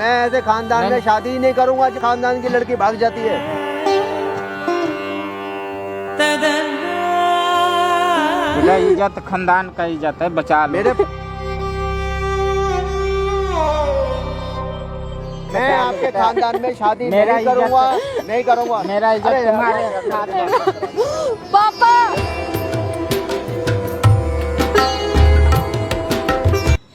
मैं ऐसे खानदान में शादी ही नहीं करूंगा जो खानदान की लड़की भाग जाती है। बेटा इज्जत खानदान का इज्जत है, बचा लो। मैं आपके खानदान में शादी नहीं करूंगा, नहीं करूंगा। मेरा इज्जत तुम्हारे पापा।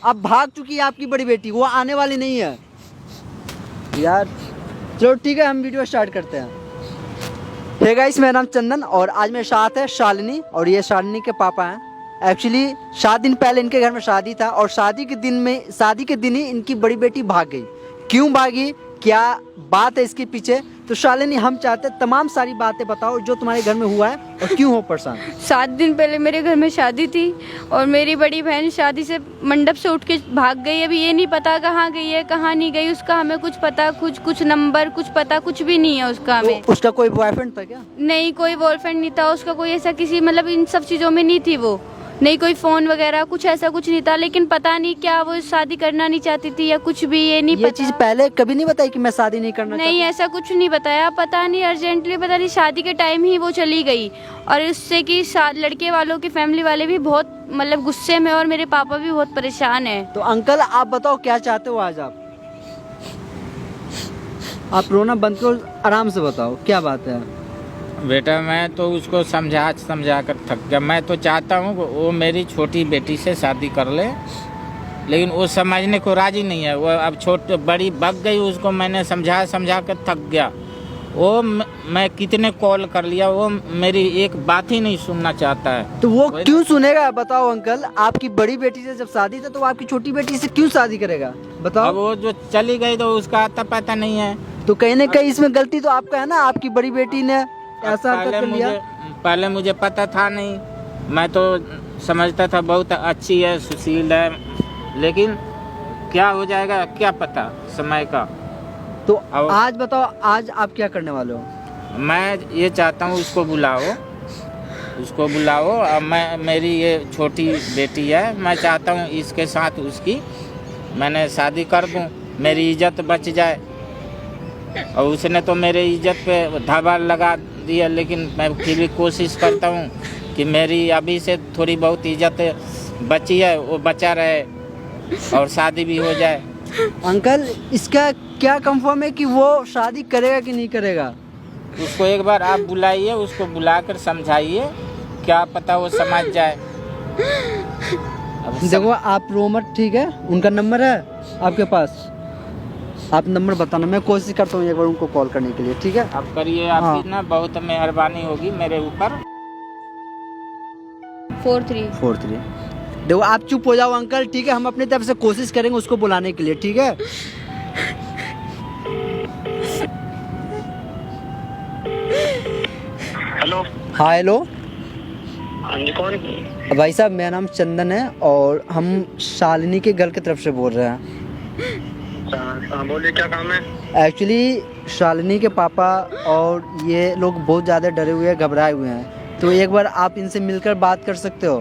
अब भाग चुकी है आपकी बड़ी बेटी, वो आने वाली नहीं है यार। चलो ठीक है, हम वीडियो स्टार्ट करते हैं। हे गाइस, मेरा नाम चंदन और आज मेरे साथ है शालिनी और ये शालिनी के पापा हैं। एक्चुअली 7 दिन पहले इनके घर में शादी था और शादी के दिन ही इनकी बड़ी बेटी भाग गई। क्यों भागी, क्या बात है इसके पीछे, तो शालिनी हम चाहते हैं तमाम सारी बातें बताओ जो तुम्हारे घर में हुआ है और क्यों हो परेशान। 7 दिन पहले मेरे घर में शादी थी और मेरी बड़ी बहन शादी से मंडप से उठ के भाग गई। अभी ये नहीं पता कहाँ गई है कहाँ नहीं गई, उसका हमें कुछ पता, कुछ नंबर कुछ पता, कुछ भी नहीं है उसका हमें। तो उसका कोई बॉयफ्रेंड था क्या? नहीं, कोई बॉयफ्रेंड नहीं था उसका, कोई ऐसा किसी मतलब इन सब चीज़ों में नहीं थी वो, नहीं कोई फोन वगैरह कुछ ऐसा कुछ नहीं था। लेकिन पता नहीं क्या वो शादी करना नहीं चाहती थी या कुछ भी, ये नहीं ये पता। चीज पहले कभी नहीं बताई कि मैं शादी नहीं करना नहीं, ऐसा कुछ नहीं बताया। पता नहीं अर्जेंटली, पता नहीं शादी के टाइम ही वो चली गई और उससे कि लड़के वालों की फैमिली वाले भी बहुत मतलब गुस्से में और मेरे पापा भी बहुत परेशान है। तो अंकल आप बताओ क्या चाहते हो आज आप रोना बंद करो, आराम से बताओ क्या बात है। बेटा मैं तो उसको समझा कर थक गया। मैं तो चाहता हूँ वो मेरी छोटी बेटी से शादी कर ले, लेकिन वो समझने को राजी नहीं है। वो अब बड़ी बग गई, उसको मैंने समझा कर थक गया। वो मैं कितने कॉल कर लिया, वो मेरी एक बात ही नहीं सुनना चाहता है। तो वो क्यों सुनेगा बताओ अंकल, आपकी बड़ी बेटी से जब शादी था तो वो आपकी छोटी बेटी से क्यों शादी करेगा बताओ। अब वो जो चली गई तो उसका आता पता नहीं है। तो कहीं ना कहीं इसमें गलती तो आपका है ना, आपकी बड़ी बेटी ने ऐसा कर लिया। पहले मुझे पता था नहीं, मैं तो समझता था बहुत अच्छी है, सुशील है, लेकिन क्या हो जाएगा क्या पता समय का। तो आज बताओ, आज आप क्या करने वाले हो? मैं ये चाहता हूँ उसको बुलाओ। अब मेरी ये छोटी बेटी है, मैं चाहता हूँ इसके साथ उसकी मैंने शादी कर दूँ, मेरी इज्जत बच जाए। और उसने तो मेरे इज्जत पे धावा लगा दिया, लेकिन मैं फिर भी कोशिश करता हूँ कि मेरी अभी से थोड़ी बहुत इज्जत बची है वो बचा रहे और शादी भी हो जाए। अंकल इसका क्या कंफर्म है कि वो शादी करेगा कि नहीं करेगा? उसको एक बार आप बुलाइए, उसको बुलाकर समझाइए, क्या पता वो समझ जाए। देखो आप रो मत, ठीक है? उनका नंबर है आपके पास, आप नंबर बताना, मैं कोशिश करता हूँ एक बार उनको कॉल करने के लिए, ठीक है? आप करिए, आपकी ना बहुत मेहरबानी होगी मेरे ऊपर। 43। देखो आप चुप हो जाओ अंकल, ठीक है? हम अपनी तरफ से कोशिश करेंगे उसको बुलाने के लिए, ठीक है? हेलो। हाँ हेलो। हाँ जी, कौन? भाई साहब मेरा नाम चंदन है और हम शालिनी के घर की तरफ से बोल रहे हैं। हाँ बोलिए, क्या काम है? एक्चुअली शालिनी के पापा और ये लोग बहुत ज़्यादा डरे हुए हैं, घबराए हुए हैं, तो एक बार आप इनसे मिलकर बात कर सकते हो?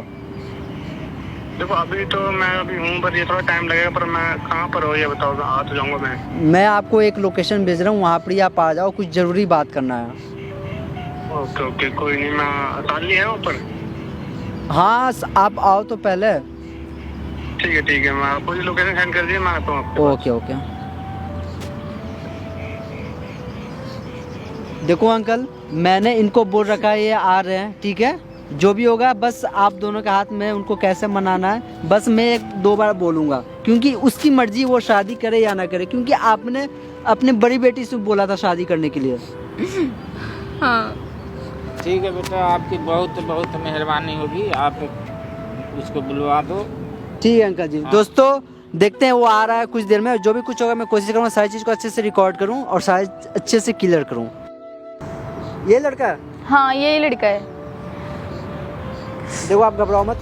देखो अभी तो मैं अभी हूँ, पर ये थोड़ा टाइम लगेगा। पर मैं कहाँ पर हो ये बताओ, आ तो जाऊँगा मैं आपको एक लोकेशन भेज रहा हूँ, वहाँ पर ही आप आ जाओ, कुछ ज़रूरी बात करना है। ओके कोई नहीं, मैं शालिनी है ऊपर। हाँ आप आओ तो पहले। ठीक है, मैं आपको लोकेशन सेंड कर दिए, मैं आता हूँ। ओके। देखो अंकल, मैंने इनको बोल रखा है ये आ रहे हैं, ठीक है? जो भी होगा बस आप दोनों के हाथ में, उनको कैसे मनाना है बस मैं 1-2 बार बोलूँगा, क्योंकि उसकी मर्जी वो शादी करे या ना करे, क्योंकि आपने अपने बड़ी बेटी से बोला था शादी करने के लिए। हाँ ठीक है बेटा, आपकी बहुत मेहरबानी होगी, आप उसको बुलवा दो। ठीक है अंकल जी। हाँ। दोस्तों देखते हैं वो आ रहा है कुछ देर में, जो भी कुछ होगा मैं कोशिश करूँगा सारी चीज़ को अच्छे से रिकॉर्ड करूँ और सारी अच्छे से क्लियर करूँ। ये लड़का है? हाँ यही लड़का है। देखो आप घबराओ मत।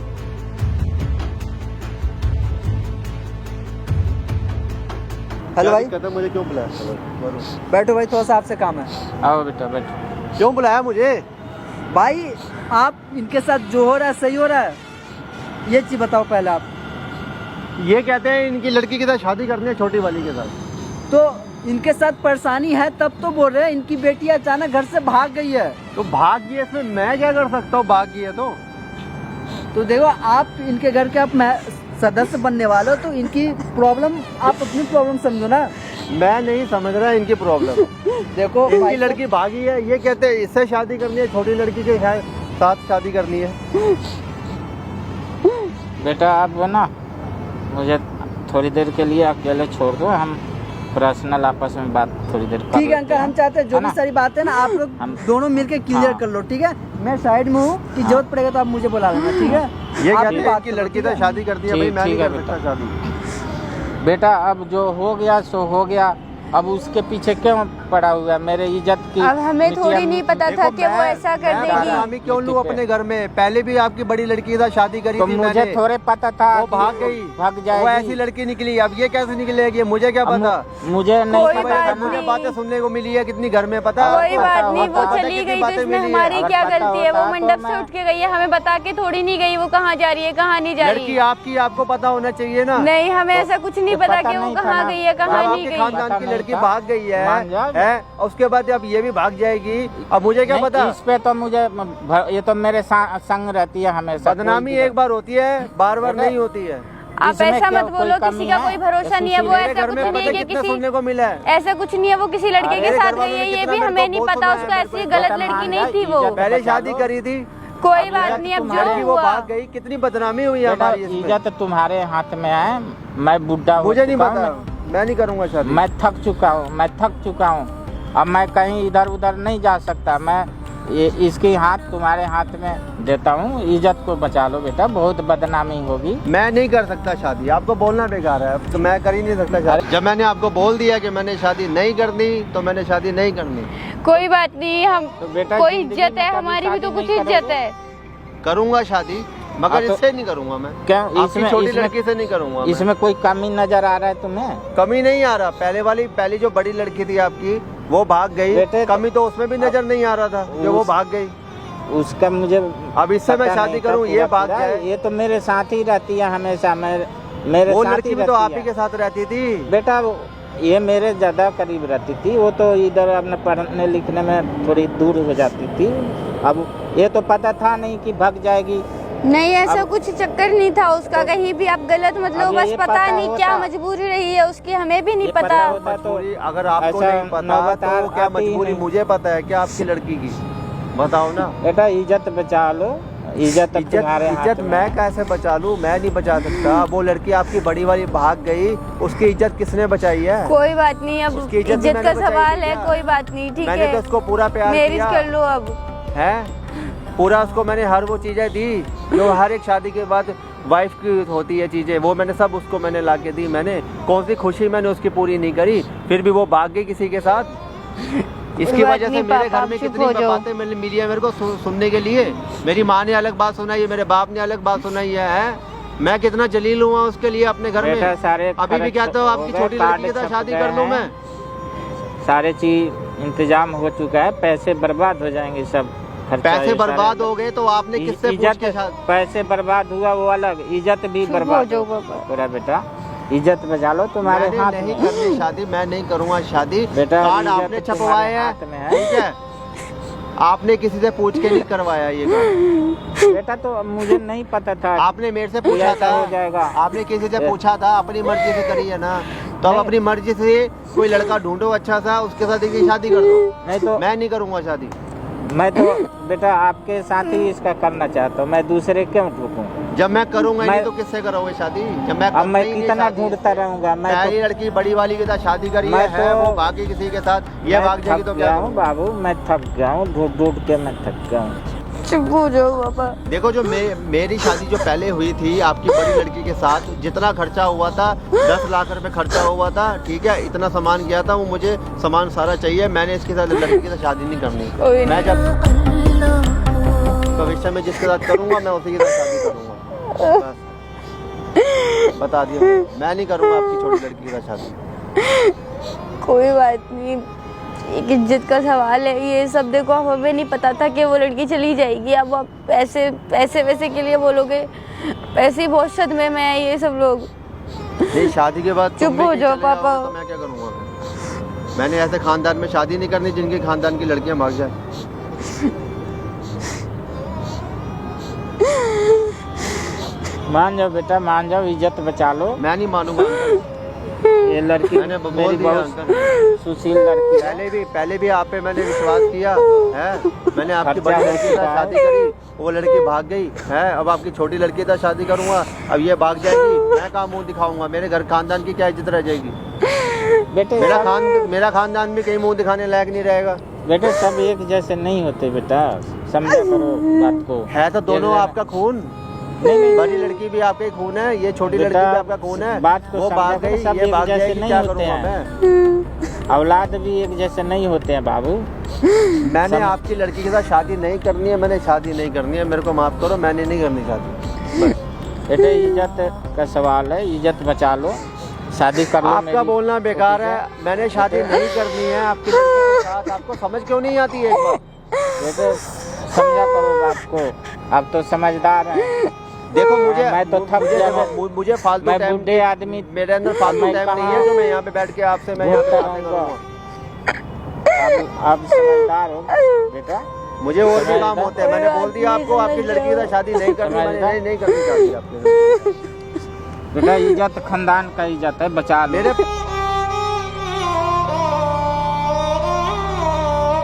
हेलो भाई। कहता मुझे क्यों बुलाया? बैठो भाई, थोड़ा सा आपसे काम है। आओ बेटा बैठो। क्यों बुलाया मुझे? भाई आप इनके साथ जो हो रहा है सही हो रहा है? ये चीज़ बताओ पहले आप। ये कहते हैं इनकी लड़की के साथ शादी करनी है, छोटी वाली के साथ। तो इनके साथ परेशानी है तब तो बोल रहे हैं। इनकी बेटी अचानक घर से भाग गई है। तो भाग गई है, इसमें मैं क्या कर सकता हूँ? भाग गई है तो देखो, आप इनके घर के आप सदस्य बनने वाले हो, तो इनकी प्रॉब्लम आप अपनी प्रॉब्लम समझो ना। मैं नहीं समझ रहा इनकी प्रॉब्लम। देखो इनकी लड़की भागी है, ये कहते हैं इससे शादी करनी है, छोटी लड़की के साथ शादी करनी है। बेटा आप ना मुझे थोड़ी देर के लिए अकेले छोड़ दो, हम पर्सनल आपस में बात थोड़ी देर कर ठीक है अंकल, हम चाहते हैं जो है भी ना? सारी बातें ना आप लोग हम दोनों मिलके क्लियर हाँ। कर लो, ठीक है? मैं साइड में हूँ कि जरूरत पड़ेगा तो आप मुझे बुला लेना, ठीक है? ये आप कहते हैं बात कि करो, लड़की ठीक तो है? शादी कर दी है, भाई मैं नहीं ठीक है कर सकता बेटा। शादी। बेटा अब जो हो गया सो हो गया, अब उसके पीछे क्यों पड़ा हुआ है? मेरे इज्जत की अब हमें थोड़ी मिट्टियाँ- नहीं पता था कि वो ऐसा कर मैं देगी। बदनामी क्यों लूं अपने घर में? पहले भी आपकी बड़ी लड़की के साथ शादी करी तो थी मुझे मैंने। थोड़े पता था वो कि भाग गई, भाग जाएगी। वो ऐसी लड़की निकली। अब ये कैसे निकलेगी मुझे क्या अब पता? मुझे नहीं कोई पता बात था। मुझे नहीं। बातें सुनने को मिली है कितनी घर में, पता है कोई आपको? बात नहीं, वो पता है चली कितनी गई तो बातें इसमें मिली है। हमारी अगर क्या पता गलती है? वो होता तो मंडप से मैं- उठ के गई है, हमें बता के थोड़ी नहीं गई वो कहाँ जा रही है कहाँ नहीं जा रही लड़की है। आपकी, आपको पता होना चाहिए ना। नहीं, हमें ऐसा कुछ नहीं तो पता पता कि वो नहीं था कहाँ ना। गई है जब कहाँ नहीं आपके गई। खानदान पता की नहीं लड़की था। भाग गई मान जाओ। है, उसके बाद अब ये भी भाग जाएगी, अब मुझे क्या नहीं, पता? इस पे तो मुझे ये तो मेरे संग रहती है हमेशा। बदनामी एक बार होती है, बार बार नहीं होती है। आप इसमें ऐसा क्या मत कोई बोलो, कमी किसी का है? कोई भरोसा नहीं है। वो मेरे ऐसा घर कुछ में नहीं पता है कि कितना किसी सुनने को मिला है। ऐसा कुछ नहीं है वो किसी लड़के के मेरे साथ घर वालों गई ने है, ये कितना भी मेरे हमें को नहीं बहुत पता। सुनाया, उसका मेरे को ऐसी इतना गलत मान लड़की जाए, नहीं थी वो। इज्जत पहले बचा शादी लो। करी थी, कोई बात नहीं, अब तुम्हारे- जो वो हुआ। भाग गई, कितनी बदनामी हुई है बेटा, हमारी इसमें। इज्जत तुम्हारे हाथ में है। मैं बुढ़ा हो मुझे नहीं चुका पता, हूँ, मैं नहीं करूंगा शादी। मैं थक चुका हूँ। अब मैं कहीं इधर उधर नहीं जा सकता। मैं ये इसकी हाथ तुम्हारे हाथ में देता हूँ, इज्जत को बचा लो बेटा, बहुत बदनामी होगी। मैं नहीं कर सकता शादी, आपको बोलना बेकार है, तो मैं कर ही नहीं सकता शादी। जब मैंने आपको बोल दिया कि मैंने शादी नहीं करनी, तो मैंने शादी नहीं करनी। कोई बात नहीं, हम तो बेटा कोई जिंदगी इज्जत में है कभी हमारी भी तो शादी कुछ नहीं इज्जत करोगे? है। करूंगा शादी, मगर हाँ, तो- इससे नहीं करूंगा मैं। क्या आपकी छोटी लड़की से नहीं करूंगा मैं। इसमें कोई कमी नजर आ रहा है तुम्हें? कमी नहीं आ रहा। पहली जो बड़ी लड़की थी आपकी, वो भाग गई, बेटे, कमी तो उसमें भी नजर नहीं आ रहा था जो वो भाग गई। उसका मुझे अब इससे मैं पता शादी नहीं था करूं, ये पूरा भाग पूरा। जाए। ये तो मेरे साथ ही रहती है हमेशा। मेरे वो साथ लड़की ही भी तो रहती आप ही है। के साथ रहती थी। बेटा ये मेरे ज्यादा करीब रहती थी, वो तो इधर अपने पढ़ने लिखने में थोड़ी दूर हो जाती थी। अब ये तो पता था नहीं कि भाग जाएगी। नहीं, ऐसा अब- कुछ चक्कर नहीं था उसका, कहीं भी आप गलत मत लो। अब बस ये पता पता नहीं क्या होता। मजबूरी रही है उसकी, हमें भी नहीं ये पता। पता होता तो मजबूरी अगर आपको ऐसा नहीं पता नौबत तो क्या आती ही मजबूरी नहीं। मुझे पता है क्या आपकी लड़की की? बताओ ना। बेटा इज्जत बचा लो, इज्जत अब तुम्हारे हाथ इज्जत में मैं है। कैसे बचा लूं? मैं नहीं बचा सकता। वो लड़की आपकी बड़ी वाली भाग गई, उसकी इज्जत किसने बचाई है? कोई बात नहीं, अब उसकी इज्जत भी इज्जत का मैंने बचाई सवाल थी है। क्या? कोई बात नहीं, ठीक मैंने तो है, उसको पूरा प्यार मैरिज किया कर लो अब। है, पूरा उसको मैंने हर वो चीजें दी जो हर एक शादी के बाद वाइफ की होती है चीजें, वो मैंने सब उसको मैंने ला के दी। मैंने कौन सी खुशी मैंने उसकी पूरी नहीं करी, फिर भी वो भाग गई किसी के साथ। इसकी बात वजह से नहीं, मेरे पापा, घर में आप चुप कितनी हो जाओ। बातें मिली है मेरे को सुनने के लिए। मेरी माँ ने अलग बात सुनाई है, मेरे बाप ने अलग बात सुनाई है। मैं कितना जलील हुआ उसके लिए अपने घर बेटा में। सारे अभी भी खर्च कहता हूँ हो आपकी गए, छोटी कार्ड लड़की के साथ छप शादी गए कर लूँ हैं। मैं। सारे चीज इंतजाम हो चुका है, पैसे बर्बाद हो जाएंगे सब। खर्चा पैसे ये बर्बाद सारे- हो गए तो आपने किससे पूछ इज्जत, के शादी? पैसे बर्बाद हुआ वो अलग, इज्जत भी चुप हो बर्बाद जाओ हो पापा। पूरा। बेटा इज्जत बचा लो, तुम्हारे मैंने हाथ नहीं में। करनी शादी, मैं नहीं करूंगा शादी। बेटा, कार्ड इज्जत आपने तुम्हारे छपवाए हैं, हाथ में है। ठीक है? आपने किसी से पूछ के नहीं करवाया ये कार्ड। बेटा तो मुझे नहीं पता था आपने मेरे से पूछा ऐसा था, हो जाएगा। आपने किसी से पूछा था, अपनी मर्जी से करी है ना, तो अब अपनी मर्जी से कोई लड़का ढूंढो अच्छा सा, उसके साथ एक शादी कर दो। नहीं तो मैं नहीं करूंगा शादी। मैं तो बेटा आपके साथ ही इसका करना चाहता हूँ, मैं दूसरे क्यों ढूंढूं? जब मैं करूंगा ही मैं- नहीं तो किससे करोगे शादी? जब मैं अब मैं करता ही नहीं कितना शादी। ढूंढता रहूंगा? मैं पहली तो लड़की बड़ी वाली के साथ शादी करी मैं है, तो- वो भागी किसी के साथ, ये मैं भाग जाएगी थक तो गया क्या हूँ करूं? बाबू, मैं थक गया हूँ, ढूंढ ढूंढ के मैं थक गया हूँ। चुप हो जाओ पापा। देखो जो मेरी शादी जो पहले हुई थी आपकी बड़ी लड़की के साथ, जितना खर्चा हुआ था 10 लाख रुपए खर्चा हुआ था, ठीक है? इतना सामान गया था, वो मुझे सामान सारा चाहिए। मैंने इसके साथ लड़की के साथ शादी नहीं करनी। कोई मैं जब भविष्य में जिसके साथ करूंगा मैं उसी के साथ शादी करूंगा। बस बता दिया, मैं नहीं करूंगा आपकी छोटी लड़की के साथ शादी। कोई बात नहीं, एक इज्जत का सवाल है ये सब। देखो हमें नहीं पता था कि वो लड़की चली जाएगी। अब आप पैसे वैसे के लिए बोलोगे, पैसे बहुत सदमे में है ये सब लोग। नहीं शादी के बाद चुप तुम भी हो कहीं जाओ चले जाओगे पापा। तो मैं क्या करूंगा? मैंने ऐसे खानदान में शादी नहीं करनी जिनके खानदान की लड़कियां भाग जाए। मान जाओ बेटा, मान जाओ, इज्जत बचा लो। मैं नहीं मानूंगा। ये लड़की मैंने बोल मेरी दिया बहुत अंकल। सुशील लड़की है। पहले भी आप पे मैंने विश्वास किया है। मैंने आपकी खर्चा बड़ी हो लड़की के चुका साथ है। शादी करी, वो लड़की भाग गई है। अब आपकी छोटी लड़की के साथ शादी करूंगा, अब ये भाग जाएगी, मैं कहाँ मुंह दिखाऊंगा? मेरे घर खानदान की क्या इज्जत रह जाएगी? बेटे मेरा खानदान भी कहीं मुंह दिखाने लायक नहीं रहेगा। बेटे सब एक जैसे नहीं होते बेटा, समझा करो बात को। है तो दोनों आपका खून। नहीं, बड़ी लड़की भी आपके खून है, ये छोटी लड़की बेटा, भी आपका खून है। बात को वो समझा भाग करो, गई, सब ये एक भाग जैसे जाएगी, नहीं क्या होते करूंगा हैं। मैं? औलाद भी एक जैसे नहीं होते हैं बाबू। मैंने आपकी लड़की के साथ शादी नहीं करनी है, मैंने शादी नहीं करनी है, मेरे को माफ करो, मैंने नहीं करनी शादी। बेटे इज्जत का सवाल है, इज्जत बचा लो, शादी कर लो। आपका मेरी बोलना बेकार छोटी है। मैंने शादी नहीं करनी है आपकी लड़की के साथ। आपको समझ क्यों नहीं आती है एक बार? बेटे समझा करो बात को, अब तो समझदार है। देखो मुझे मैं तो थक गया, मुझे फालतू मैं टाइम, बूढ़े आदमी, मेरे अंदर फालतू मैं टाइम नहीं कहाँ है जो मैं यहाँ पे बैठ के आपसे मैं यहाँ पे बोलता बातें रहूंगा। करूंगा। अब समझदार हो बेटा। मुझे और भी काम होते हैं। मैंने बोल दिया आपको, आपकी लड़की के साथ शादी नहीं करनी, मैंने नहीं करनी शादी आपकी। बेटा इज्जत खानदान का इज्जत है, बचा लो।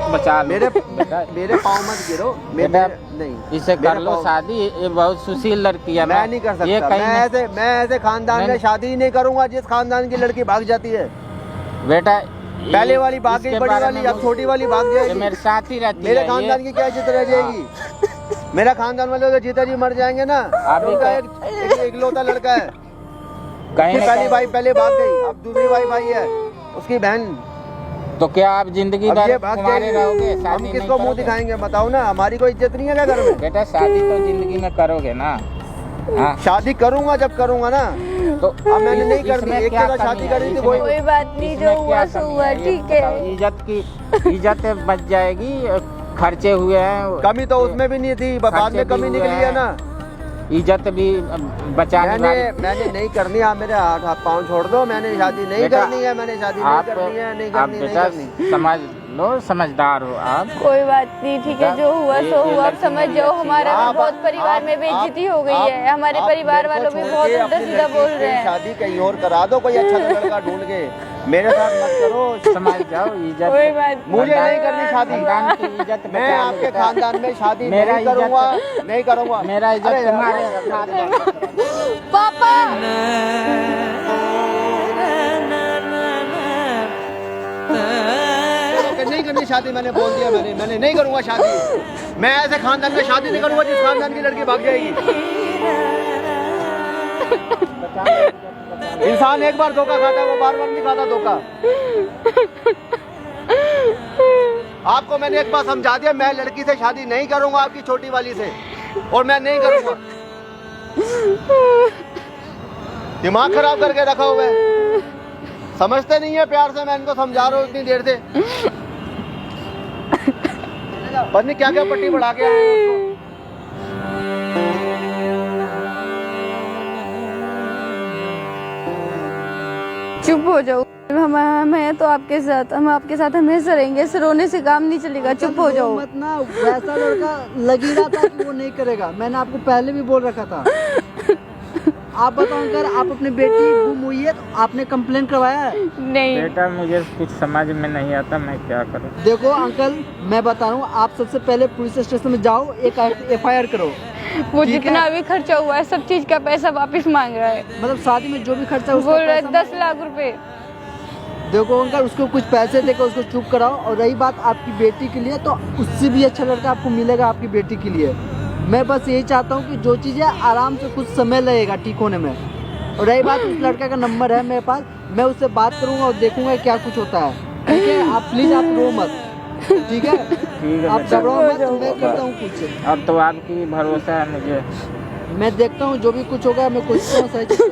बचा लो मेरे बेटा। मेरे पाँव मत गिरो। बेटा नहीं, इसे मेरे कर लो पाँव- शादी, ये बहुत सुशील लड़की है। मैं नहीं कर ये सकता। कहीं मैं ऐसे खानदान में नहीं। शादी ही नहीं करूंगा जिस खानदान की लड़की भाग जाती है। बेटा पहले वाली भाग इसके गई, बड़ी बारे वाली, में अब छोटी वाली भाग ये जाएगी। मेरे साथ ही रहती मेरे है। खानदान की क्या इज्जत रह जाएगी? मेरा खानदान वाले तो जीता जी मर जाएंगे ना। आप ही उनका का- एक इकलौता लड़का है। कहीं उसकी ना पहली कहीं- भाई पहले भाग गई, अब दूसरी भाई है उसकी बहन। तो क्या आप जिंदगी अब भर ये भाग कुंवारे जाएगी, रहोगे? हम शादी नहीं किसको मुंह करोगे? दिखाएंगे? बताओ ना, हमारी कोई इज्जत नहीं है क्या घर में? बेटा शादी तो जिंदगी में करोगे ना। हाँ शादी करूंगा जब करूंगा ना। तो अब मैंने नहीं करनी, इसमें एक क्या के साथ कमी शादी है? करी थी, इसमें- कोई कोई बात नहीं, जो इसमें हुआ क्या सो कमी हुआ, है? ये ठीक बताओ, है। इज्जत बच जाएगी, खर्चे हुए हैं। कमी तो उसमें भी नहीं थी, बाद खर्चे में भी कमी हुए निकली है हैं। ना। इज्जत भी बचाने मैंने नहीं करनी। आप मेरे हाथ पाँव छोड़ दो। मैंने शादी नहीं बेटा, करनी है, मैंने शादी नहीं आप करनी है, नहीं आप करनी, नहीं बेटा करनी। समझ लो, समझदार हो आप। कोई बात नहीं, ठीक है, जो हुआ ये सो हुआ। आप लड़की समझ मेरी जाओ, अच्छी हमारा है। भी बहुत आप- परिवार में बेइज्जती हो गई है। हमारे आप परिवार मेरे को वालों भी छोड़ बहुत के उल्टा अपनी सीधा लड़की बोल की रहे हैं। शादी कहीं और करा दो, कोई अच्छा सा लड़का ढूंढ के। मेरे साथ मत करो। समझ जाओ, इज्जत कोई बात नहीं। मुझे नहीं करनी शादी। खानदान की इज्जत मैं बचा लो आपके बेटा। खानदान में शादी मेरा नहीं करूंगा, इज्जत- नहीं करूंगा। मेरा इज्जत अरे यार, तुम्हारे पापा नहीं करनी शादी। मैंने बोल दिया, मैंने नहीं करूंगा शादी। मैं ऐसे खानदान में शादी नहीं करूंगा जिस खानदान की लड़की भाग जाएगी। इंसान एक बार धोखा खाता है, वो बार बार नहीं खाता धोखा। आपको मैंने एक बार समझा दिया, मैं लड़की से शादी नहीं करूंगा, आपकी छोटी वाली से, और मैं नहीं करूंगा। दिमाग खराब करके रखा हुआ है, समझते नहीं है प्यार से। मैं इनको समझा रहा हूँ इतनी देर से, पता नहीं क्या क्या पट्टी बढ़ा के आए हैं उसको। चुप हो जाओ। हम हैं तो आपके साथ, हम आपके साथ हमेशा रहेंगे। ऐसे रोने से काम नहीं चलेगा, चुप हो जाओ। मत ना, वैसा लड़का लग ही रहा था कि वो नहीं करेगा। मैंने आपको पहले भी बोल रखा था। आप बताओ अंकल, आप अपनी बेटी गुम हुई है तो आपने कंप्लेन करवाया है? नहीं, बेटा मुझे कुछ समझ में नहीं आता, मैं क्या करूं? देखो अंकल, मैं बता रहा हूँ, आप सबसे पहले पुलिस स्टेशन में जाओ, एक FIR करो। वो ठीक जितना है। भी खर्चा हुआ है सब चीज का पैसा वापस मांग रहा है। मतलब शादी में जो भी खर्चा है उसका बोल रहा है पैसा 10 लाख रुपए। देखो अंकल, उसको कुछ पैसे देकर उसको चुप कराओ। और रही बात आपकी बेटी के लिए, तो उससे भी अच्छा लड़का आपको मिलेगा आपकी बेटी के लिए। मैं बस यही चाहता हूँ कि जो चीज़ें आराम से कुछ समय लगेगा ठीक होने में। और रही बात, उस लड़का का नंबर है मेरे पास, मैं उससे बात करूँगा और देखूंगा क्या कुछ होता है। ठीक है, आप प्लीज़ आप रो मत, ठीक है? ठीक है आप बेटा, घबराओ मत, मैं करता हूँ कुछ। अब तो आपकी भरोसा है मुझे। मैं देखता हूँ जो भी कुछ होगा, मैं कोशिश करूँ सही चीज़